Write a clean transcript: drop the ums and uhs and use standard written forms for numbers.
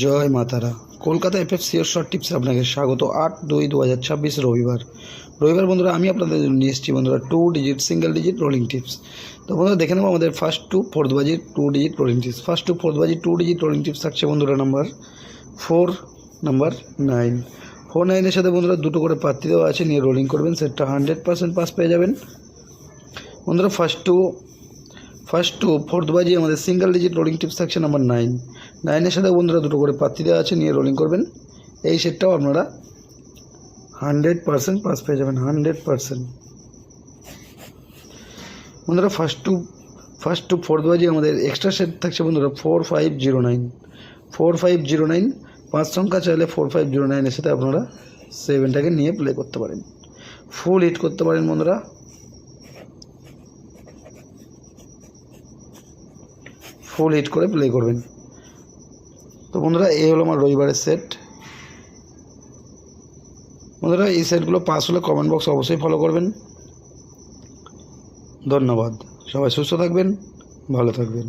জয় মাতারা। কলকাতা এফএফসিওর শর্ট টিপসে আপনাকে স্বাগত। 8/2/2026 রবিবার বন্ধুরা আমি আপনাদের জন্য নিয়ে এসেছি বন্ধুরা 2 digit single digit rolling tips. তো বন্ধুরা দেখে নেবো আমাদের ফার্স্ট টু ফোর্থ বাজির 2 digit rolling tips. First to fourth বাজির 2 ডিজিট রোলিং টিপস থাকছে বন্ধুরা নাম্বার 4, নাম্বার 9। 4-9 এর সাথে বন্ধুরা দুটো করে পাত্তি দেওয়া আছে, নিয়ে রোলিং করবেন, সেটটা 100% পাস পেয়ে যাবেন বন্ধুরা। ফার্স্ট টু ফোর্থ বাজি আমাদের সিঙ্গেল ডিজিট রোলিং টিপস থাকছে নাম্বার 9। 9 এর সাথে বন্ধুরা দুটো করে পাত্তি দেওয়া আছে, নিয়ে রোলিং করবেন। এই সেটটাও আপনারা 100% পাস পেয়ে যাবেন, 100% বন্ধুরা। ফার্স্ট টু ফোর্থ বাজি আমাদের এক্সট্রা সেট থাকছে বন্ধুরা 4509। 4509 5 সংখ্যা চাইলে 4509 এর সাথে আপনারা 7টাকে নিয়ে প্লে করতে পারেন, ফুল হিট করতে পারেন বন্ধুরা, ফুল হিট করে প্লে করবেন। তো বন্ধুরা এই হলো আমার রবিবারের সেট। বন্ধুরা এই সেটগুলো পাস হলে কমেন্ট বক্স অবশ্যই ফলো করবেন। ধন্যবাদ, সবাই সুস্থ থাকবেন, ভালো থাকবেন।